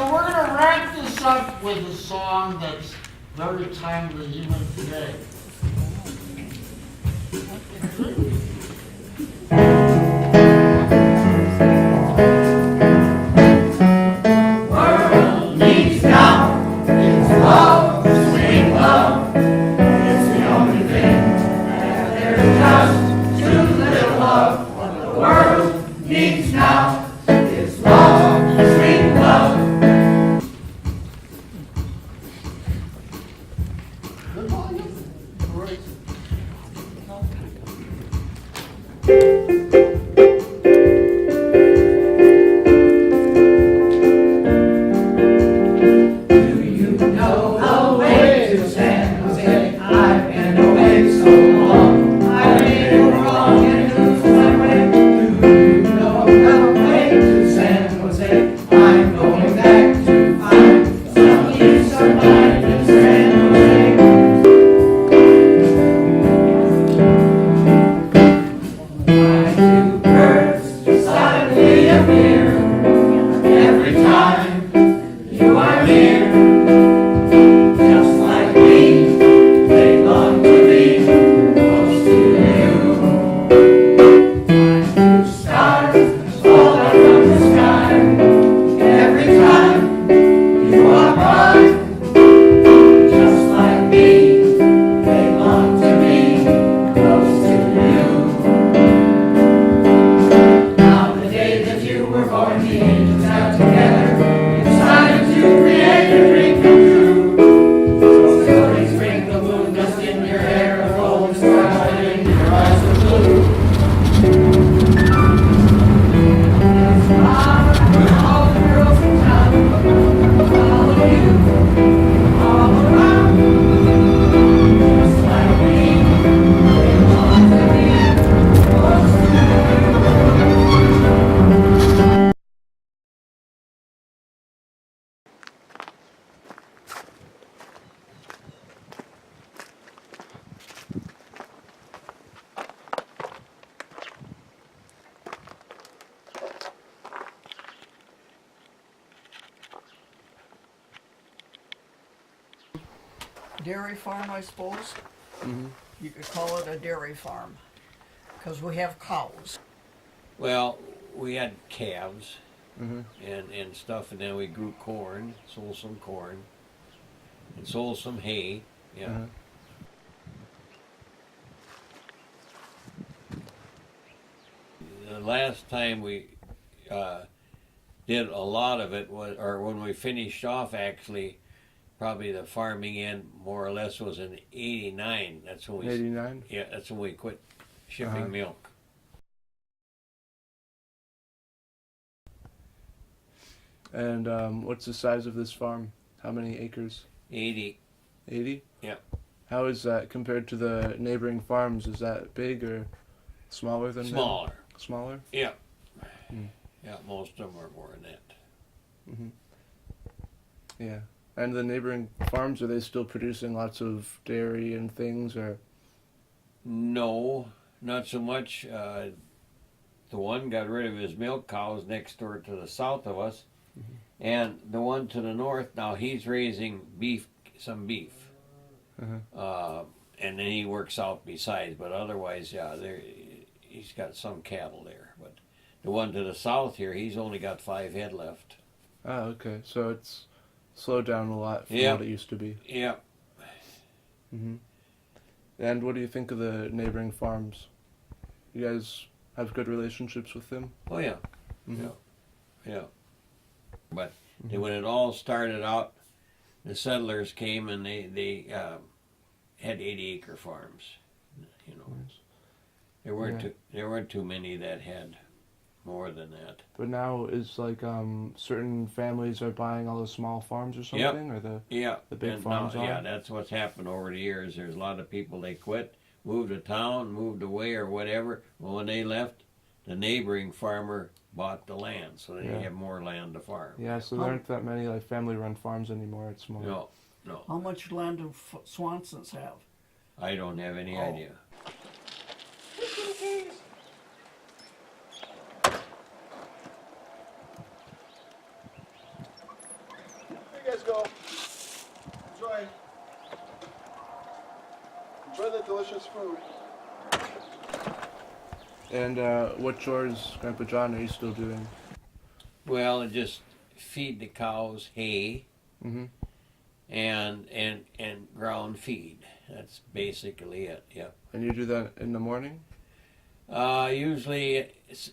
so we're going to wrap this up with a song that's very timely even today. World needs now is love, sweet love. It's the only thing that there's just too little of. What the world needs now is love, sweet love. Good morning. Great. Do you know the way to San Jose? I've been away so long. I may go wrong and lose my way. Do you know the way to San Jose? I'm going back to find some peace of mind in San Jose. My two birds suddenly appear every time you are near. Just like me, they long to be close to you. My two stars fall down from the sky every time you walk by. Just like me, they long to be close to you. Now the day that you were born, the angels got together, decided to create a dream come true. So slowly sprinkle moon dust in your hair, a golden starlight in your eyes of blue. All the girls in town follow you all around. Just like me, they long to be close to you. Dairy farm, I suppose. You could call it a dairy farm, because we have cows. Well, we had calves and stuff, and then we grew corn, sold some corn, and sold some hay. Yeah. The last time we did a lot of it was, or when we finished off, actually, probably the farming end more or less was in '89. That's when we 89? Yeah, that's when we quit shipping milk. And what's the size of this farm? How many acres? 80. 80? Yeah. How is that compared to the neighboring farms? Is that big or smaller than Smaller. Smaller? Yeah. Mm. Yeah, most of them are more than that. Mm-hmm. Yeah. And the neighboring farms, are they still producing lots of dairy and things, or? No, not so much. The one got rid of his milk cows next door to the south of us, and the one to the north, now he's raising beef, some beef. And then he works out besides, but otherwise, yeah, he's got some cattle there. But the one to the south here, he's only got 5 head left. Oh, okay. So it's slowed down a lot from Yep. what it used to be. Yeah. Mm-hmm. And what do you think of the neighboring farms? You guys have good relationships with them? Oh, yeah. Mm-hmm. Yeah. But when it all started out, the settlers came and they had 80-acre farms. You know, there weren't too many that had more than that. But now is like certain families are buying all the small farms or something, or the big And farms now, are? yeah, that's what's happened over the years. There's a lot of people, they quit, moved to town, moved away or whatever. Well, when they left, the neighboring farmer bought the land, so they have more land to farm. Yeah, so there aren't that many like family-run farms anymore. It's more. No. How much land do Swansons have? I don't have any idea. go. Enjoy. Enjoy the delicious food. And what chores, Grandpa John, are you still doing? Well, just feed the cows hay Mm-hmm. and ground feed. That's basically it. Yep. And you do that in the morning? Usually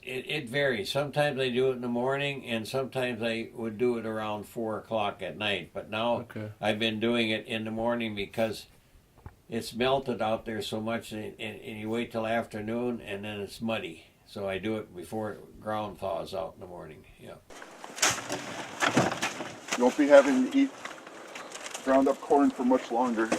it varies. Sometimes I do it in the morning, and sometimes I would do it around 4 o'clock at night. But now Okay. I've been doing it in the morning because it's melted out there so much, and you wait till afternoon, and then it's muddy. So I do it before ground thaws out in the morning. Yeah. You won't be having to eat ground up corn for much longer.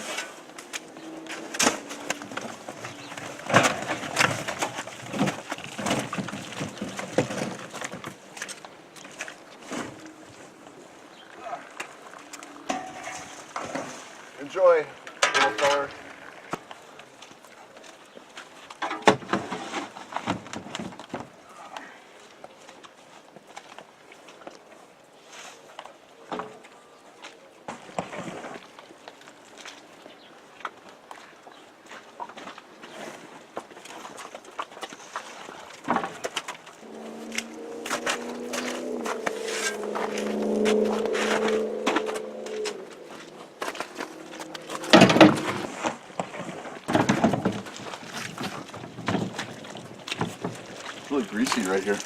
Enjoy, little feller. It's really greasy right here.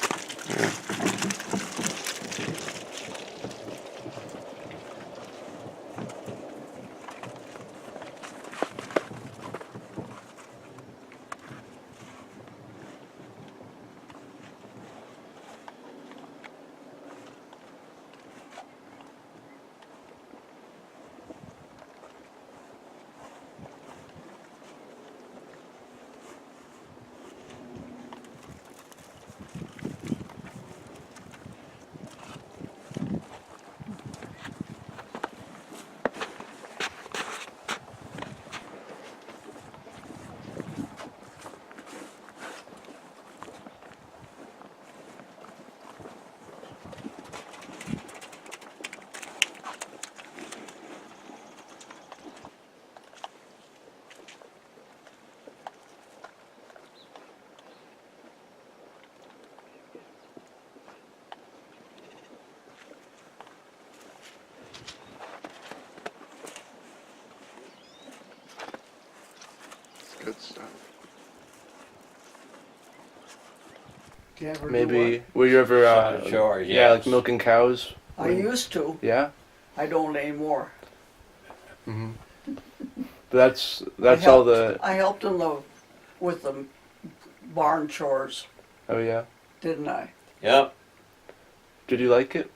It's good stuff. Do you ever do Maybe, were you ever, Some chores, yeah, like yes. milking cows? what? I used to. Yeah? I don't anymore. Mm-hmm. That's all the, I helped in with the barn chores, oh yeah. didn't I? Yep. Did you like it?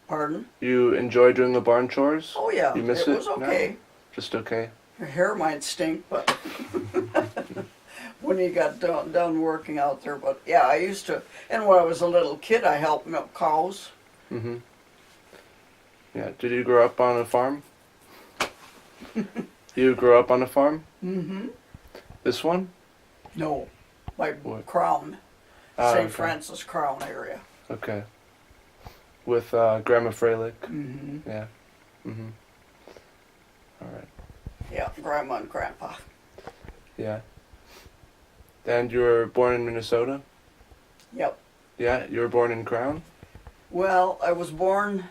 Pardon? You enjoy doing the barn chores? Oh yeah, You miss it it? was No? okay. Just okay? Your hair might stink, but when you got done working out there. But yeah, I used to. And when I was a little kid, I helped milk cows. Mm-hmm. Yeah, did you grow up on a farm? You grew up on a farm? Mm-hmm. This one? No, by What? Crown, Ah, St. okay. Francis Crown area. Okay. With Grandma Freilich? Mm-hmm. Yeah. Mm-hmm. Alright. Yeah, Grandma and Grandpa. Yeah. And you were born in Minnesota? Yep. Yeah, you were born in Crown? Well, I was born.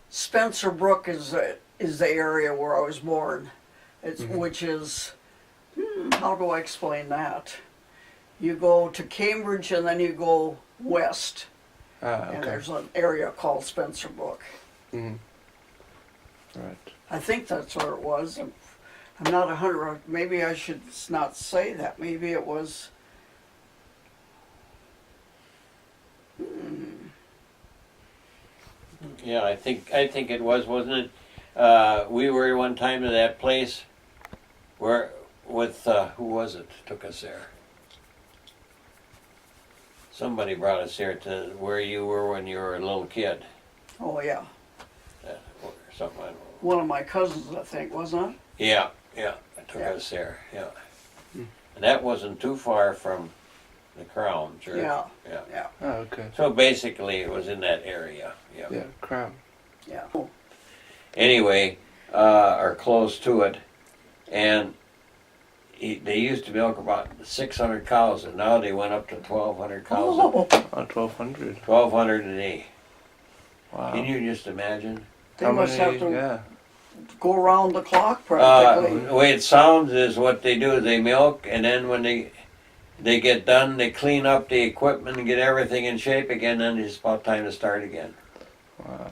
Spencer Brook is the area where I was born. It's which is how do I explain that? You go to Cambridge and then you go west, Ah, and okay. there's an area called Spencer Brook. Mm-hmm. Alright. I think that's where it was. I'm not 100. Maybe I should not say that. Maybe it was. Yeah, I think it was, wasn't it? We were one time to that place where with who was it took us there? Somebody brought us there to where you were when you were a little kid. Oh yeah, Or something. I don't know. one of my cousins, I think, wasn't it? Yeah, it took Yeah. us there. Yeah, and that wasn't too far from the Crown Church. Yeah. Yeah. Yeah. Oh, okay. So basically, it was in that area. Yeah. Yeah, Crown. Yeah. Anyway, or close to it, and they used to milk about 600 cows, and now they went up to 1,200 cows. Oh, 1,200. 1,200 a day. Wow. Can you just imagine? they must have to Yeah. go around the clock practically. The way it sounds is what they do is they milk, and then when they get done, they clean up the equipment and get everything in shape again, then it's about time to start again. Wow.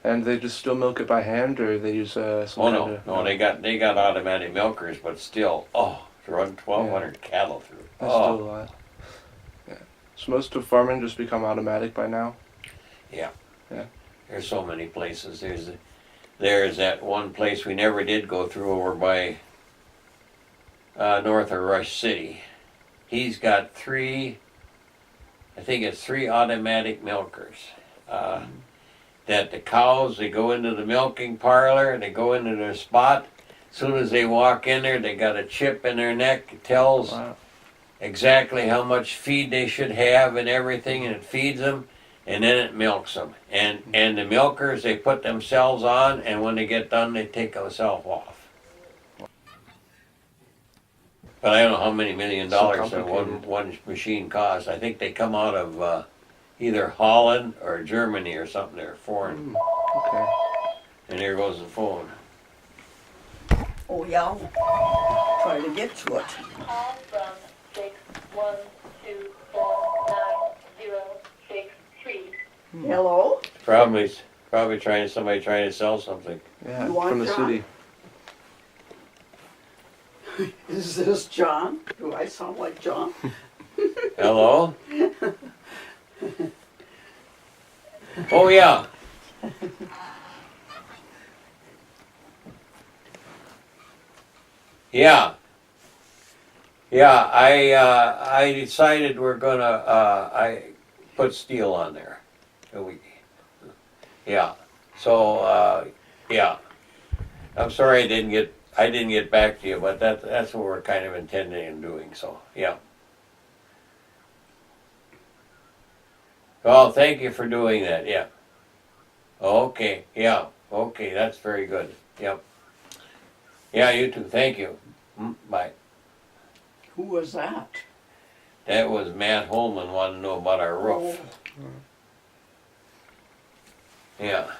And they just still milk it by hand, or they use some Oh kind no, of... they got automatic milkers, but still, to run 1,200 cattle through. That's still a lot. Yeah. So most of farming just become automatic by now? There's so many places. There's that one place we never did go through over by north of Rush City. He's got three automatic milkers. That the cows, they go into the milking parlor, they go into their spot. As soon as they walk in there, they got a chip in their neck. It tells exactly how much feed they should have and everything, and it feeds them, and then it milks them. And the milkers, they put themselves on, and when they get done, they take themselves off. But I don't know how many $1 million So that complicated. one machine costs. I think they come out of either Holland or Germany or something. They're foreign. Okay. And here goes the phone. Oh yeah, I'll try to get to it. Call from 612-490-63. Hello? Probably somebody trying to sell something. Yeah, You want from the John? city. Is this John? Do I sound like John? Hello? Oh yeah. Yeah. Yeah, I decided we're gonna I put steel on there. Yeah. So yeah. I'm sorry I didn't get back to you, but that's what we're kind of intending on doing, so yeah. Well, thank you for doing that, yeah. Okay, yeah, okay, that's very good, yep. Yeah, you too, thank you. Bye. Who was that? That was Matt Holman wanted to know about our roof. Yeah.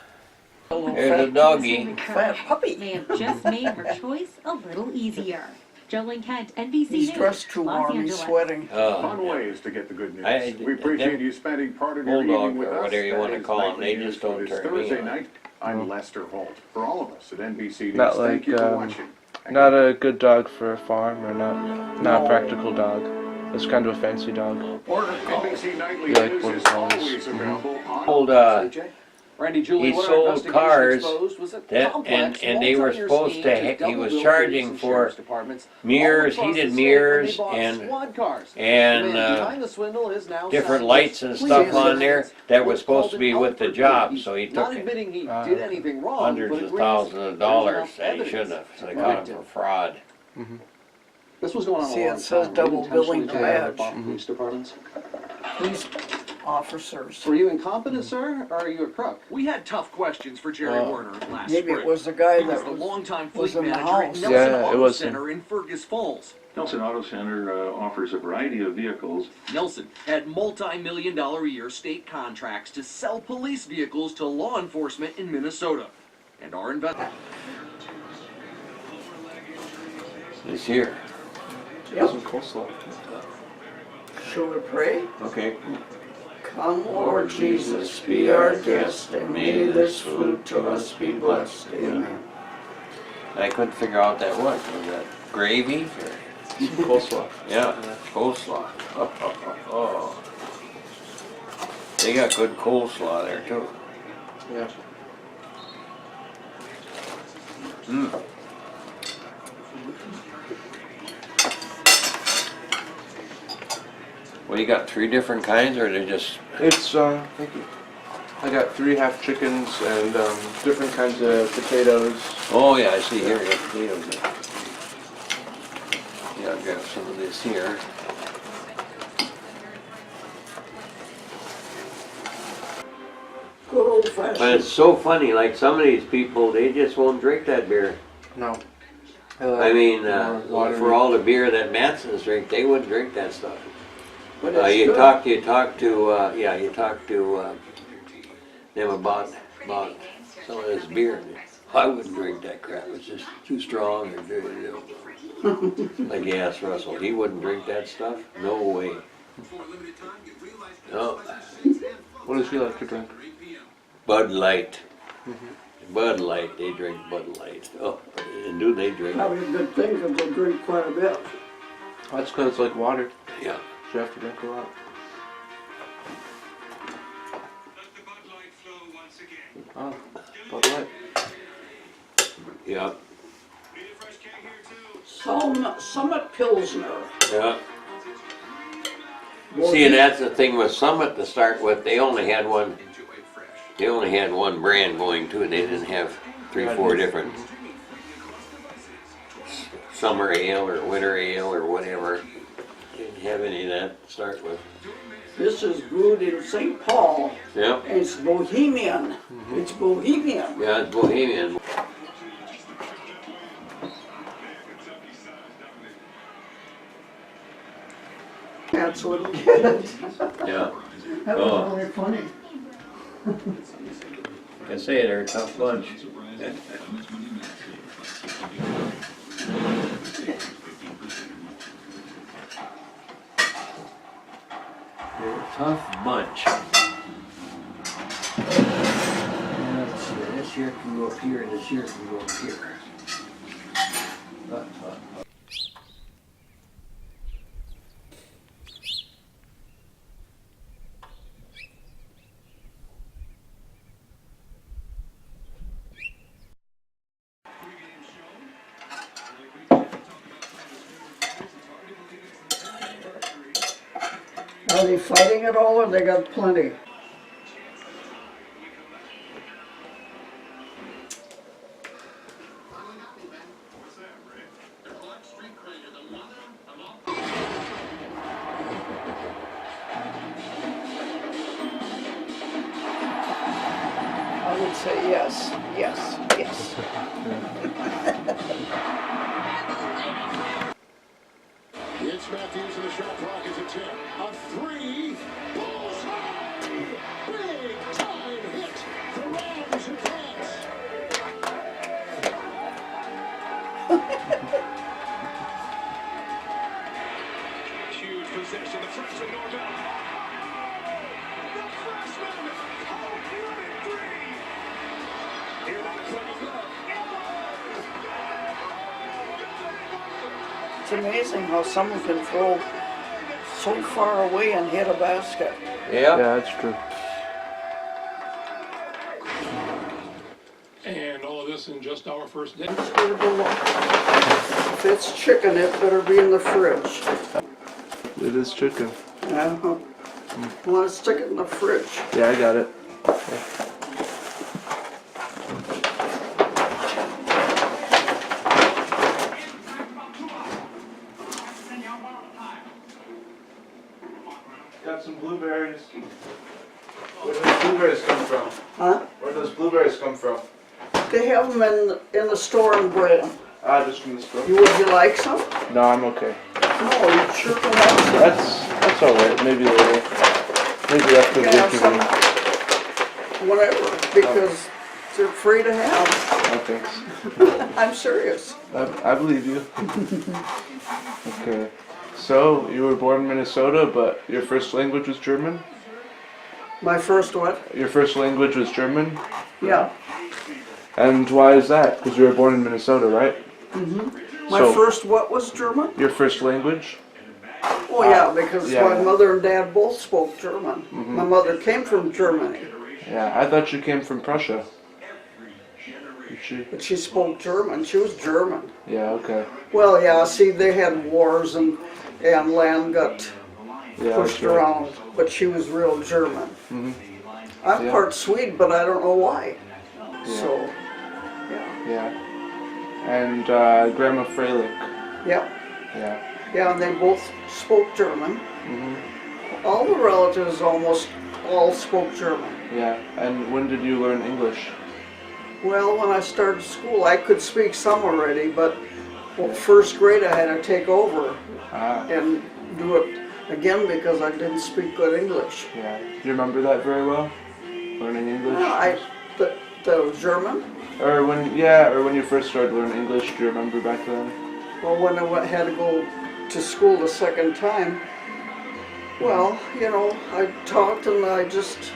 Oh, There's a doggy. fat puppy. They have just made her choice a little easier. Jolene Kent, NBC He's News, dressed too Los warm, he's Angeles. sweating. Fun ways to get the good news. We them appreciate you spending part of your bulldog evening with or us. whatever you That wanna is call 'em, nightly they news just for don't this turn me Thursday on. night. I'm Lester Holt. For all of us at NBC News, Not thank you like, for watching. Not a good dog for a farm, or not a practical dog. It's kind of a fancy dog. Border collie. NBC Nightly You like News border is collies? always available on Old, Randy, Julie, he what our sold investigation cars exposed was a that- complex, and they were multi-year supposed scheme to to he was double-bill charging police and for sheriff's departments all mirrors, across heated the state, mirrors, they bought and squad cars. and, The man behind the swindle is now different signed lights with and police stuff on there assistance. that was What's supposed called to an be with the Alford job, plea. so he He's took not it. admitting he did anything wrong, Hundreds but of agrees thousands of there's dollars enough that he evidence shouldn't have, so they to caught him convict for fraud. This was going on See, a long it says time. double We intentionally billing targeted badge. Police departments. Police officers. Were you incompetent, sir, or are you a crook? We had tough questions for Jerry Warner last Maybe spring. it was the guy He was that the was, longtime was fleet in the manager at house. Nelson Yeah, it Auto was him. Center in Fergus Falls. Nelson Auto Center offers a variety of vehicles. Nelson had multi-million-dollar a year state contracts to sell police vehicles to law enforcement in Minnesota. And our investigation. He's here. Yep. Some coleslaw. Shall we pray? Okay. Come, Lord Jesus, be our guest, and may this food to us be blessed. Amen. I couldn't figure out what that was that gravy? Or, Some coleslaw. yeah, coleslaw. Oh. They got good coleslaw there too. Yeah. Mm. Well, you got 3 different kinds, or they just It's, thank you. I got 3 half chickens and different kinds of potatoes. oh yeah, I see here. You got potatoes there. Yeah, I'll grab some of this here. Good old But fashioned. it's so funny, like some of these people, they just won't drink that beer. No. I mean, more watery. for all the beer that Matson's drink, they wouldn't drink that stuff. But it's You good. talk to them about some of this beer. I wouldn't drink that crap. It's just too strong. Like you asked Russell, he wouldn't drink that stuff. No way. No. What does he like to drink? Bud Light. Bud Light. They drink Bud Light. Oh, and do they drink? Probably a good thing because they drink quite a bit. That's because it's like water. Yeah. So you have to drink a lot. Oh, Bud Light. Yeah. Summit Pilsner. Yeah. See, and that's the thing with Summit to start with. They only had one. They only had one brand going too. They didn't have 3-4 different summer ale or winter ale or whatever. Didn't have any of that to start with. This is brewed in St. Paul. Yeah. And it's Bohemian. It's Bohemian. Yeah, it's Bohemian. Cats wouldn't get it. Yeah. That was really funny. I say they're a tough bunch. They're a tough bunch. Let's see, this here can go up here, and this here can go up here. Are they fighting at all or they got plenty? I would say yes, yes, yes. It's Matthews and the shot clock is at 10. A three. Bullseye! Big time hit. The Rams advance. Huge possession. The freshman Norvell. The freshman. Oh, beauty three. Here on the 20th. It's amazing how someone can throw so far away and hit a basket. Yeah. Yeah, that's true. And all of this in just our first day. It's gonna go up. If it's chicken, it better be in the fridge. It is chicken. I want to stick it in the fridge. Yeah, I got it. Got some blueberries. Where do those blueberries come from? Huh? Where do those blueberries come from? They have them in the store in Braham. Ah, just from the store. Would you like some? No, I'm okay. No, you sure can have some. That's all right. Maybe later. Maybe after You the can have weekend. some, whatever, because they're free to have. Oh, thanks. I'm serious. I believe you. Okay. So, you were born in Minnesota, but your first language was German? My first what? Your first language was German? Yeah. And why is that? Because you were born in Minnesota, right? My first what was German? Your first language? Oh yeah, because yeah. my mother and dad both spoke German. My mother came from Germany, Yeah, I thought you came from Prussia. Is she? but she spoke German. She was German. Yeah, okay. Well, yeah, see, they had wars and land got Yeah, pushed that's right. around, but she was real German. I'm Yeah. part Swede, but I don't know why. So, yeah. Yeah. And Grandma Freilich. Yeah. Yeah. Yeah, and they both spoke German. All the relatives almost all spoke German. Yeah. And when did you learn English? Well, when I started school, I could speak some already, but well, first grade I had to take over Ah. and do it again because I didn't speak good English. Yeah. Do you remember that very well? Learning English? The German? Or when you first started learning English, do you remember back then? Well, when I had to go to school the second time, well, you know, I talked and I just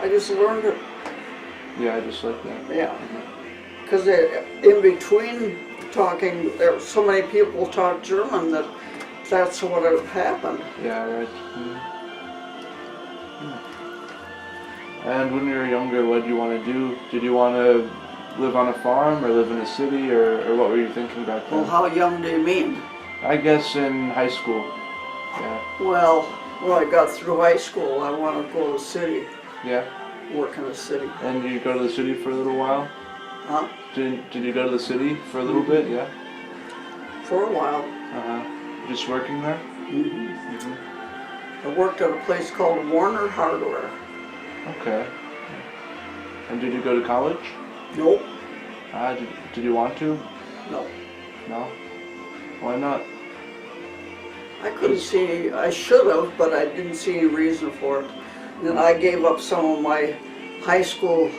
learned it. Yeah, just like that. Yeah. Because in between talking, there were so many people talk German that that's what had happened. Yeah, right. And when you were younger, what did you want to do? Did you want to live on a farm or live in a city, or what were you thinking back then? Well, how young do you mean? I guess in high school. Yeah. Well, when I got through high school, I wanted to go to the city, Yeah. work in the city. And you go to the city for a little while? Huh? Did you go to the city for a little bit? Yeah. For a while. Just working there? I worked at a place called Warner Hardware. Okay. And did you go to college? Nope. Did you want to? No. No? Why not? I couldn't see, I should have, but I didn't see any reason for it. And I gave up some of my high school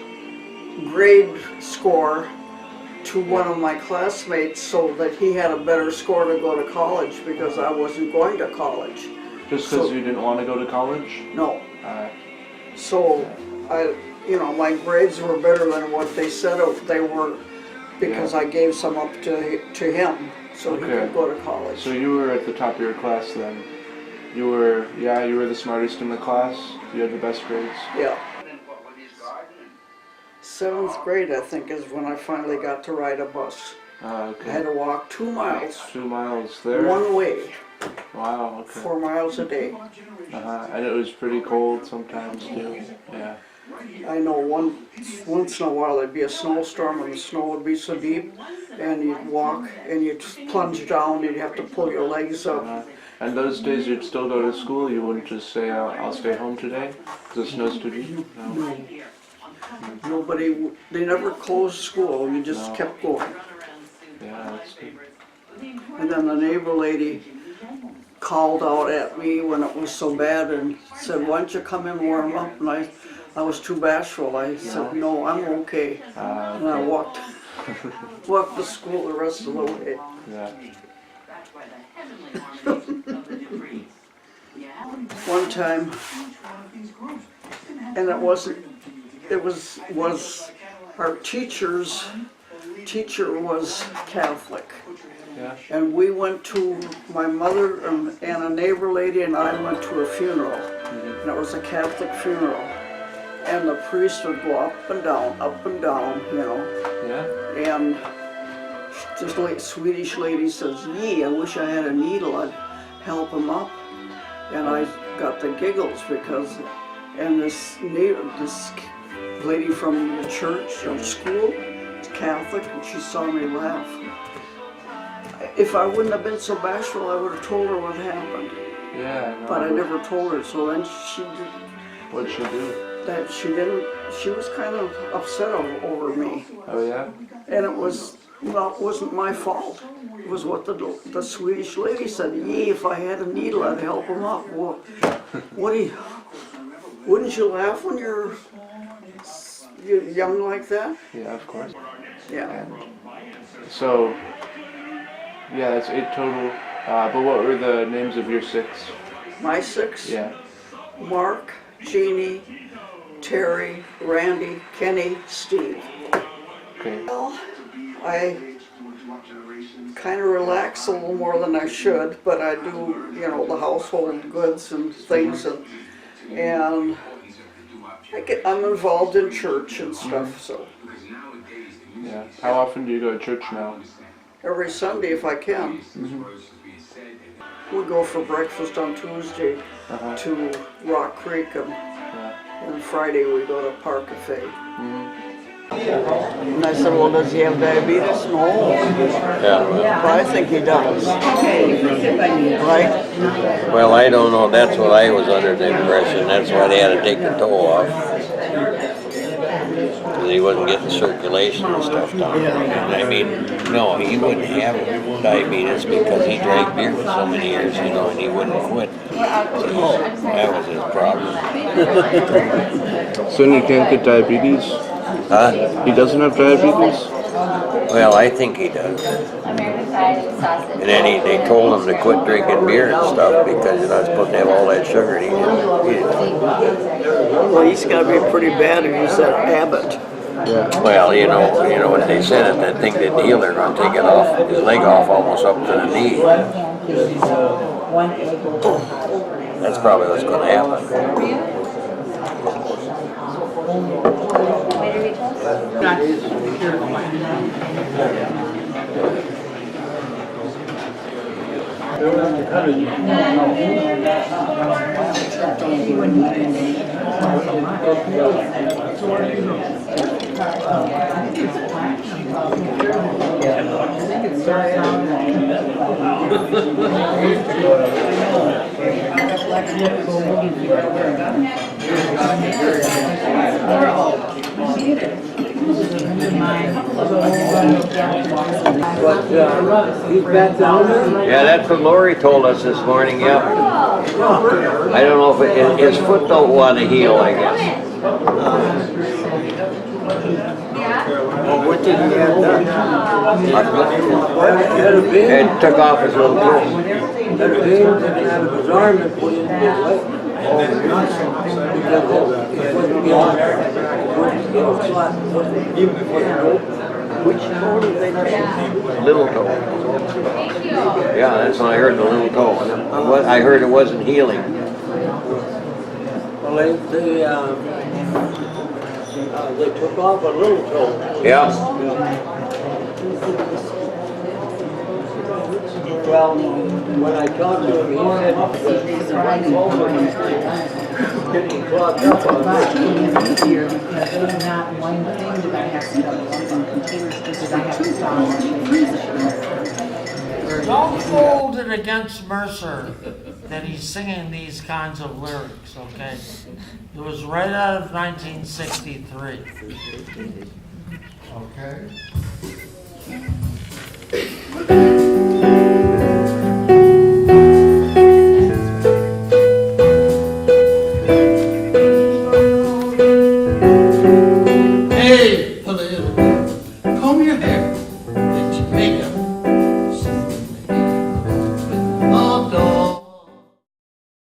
grade score to one of my classmates so that he had a better score to go to college because I wasn't going to college. Just because you didn't want to go to college? No. So my grades were better than what they said they were because I gave some up to him so he could go to college. So you were at the top of your class then? You were the smartest in the class? You had the best grades? Yeah. 7th grade, I think, is when I finally got to ride a bus. Okay. I had to walk 2 miles. 2 miles there? One way. Wow, okay. 4 miles a day. And it was pretty cold sometimes too. Yeah. I know once in a while there'd be a snowstorm and the snow would be so deep and you'd walk and you'd plunge down, you'd have to pull your legs up. And those days you'd still go to school? You wouldn't just say, I'll stay home today because the snow's too deep? No. They never closed school, you just kept going. Yeah, that's good. And then the neighbor lady called out at me when it was so bad and said, why don't you come in and warm up? And I was too bashful. I said, no, I'm okay. And I walked to school the rest of the way. Yeah. One time, and it was our teacher was Catholic. Yeah. And we went to, my mother and a neighbor lady and I went to a funeral. And it was a Catholic funeral. And the priest would go up and down, you know. Yeah. And this Swedish lady says, I wish I had a needle, I'd help him up. And I got the giggles because, and this lady from the church or school, Catholic, and she saw me laugh. If I wouldn't have been so bashful, I would have told her what happened. Yeah. No, but I never told her, so then she did. What'd she do? That she didn't, she was kind of upset over me. Oh yeah? And it wasn't my fault. It was what the Swedish lady said. If I had a needle, I'd help him up. Well, wouldn't you laugh when you're young like that? Yeah, of course. Yeah. So, yeah, that's 8 total. But what were the names of your 6? My 6? Yeah. Mark, Jeannie, Terry, Randy, Kenny, Steve. Okay. Well, I kind of relax a little more than I should, but I do, the household goods and things, and I'm involved in church and stuff, so. Yeah. How often do you go to church now? Every Sunday if I can. We go for breakfast on Tuesday to Rock Creek, and Friday we go to Park Cafe. And I said, well, does he have diabetes? No. Yeah. But I think he does. Right? Well, I don't know. That's what I was under the impression. That's why they had to take the toe off. He wasn't getting circulation and stuff down there. I mean, no, he wouldn't have diabetes because he drank beer for so many years, you know, and he wouldn't quit. So that was his problem. So you can't get diabetes? Huh? He doesn't have diabetes? Well, I think he does. And then they told him to quit drinking beer and stuff because you're not supposed to have all that sugar. And he didn't. Well, he's got to be pretty bad if he's that habit. Yeah. Well, you know what they said at that thing didn't heal. They're going to take it off, his leg off almost up to the knee. That's probably what's going to happen. He's back down there? Yeah, that's what Lori told us this morning, yep. I don't know if his foot don't want to heal, I guess. Well, what did he have done? It took off his little toe. Had a vein coming out of his arm and put it in his leg. Which toe did they take? Little toe. Yeah, that's when I heard the little toe. I heard it wasn't healing. Well, they took off a little toe. Yeah. Well, when I talked to him, he said getting clogged up on this. Easier because there's not one thing that I have to double up on computers because I have to stop and freeze it. Don't hold it against Mercer that he's singing these kinds of lyrics, okay? It was right out of 1963. Okay?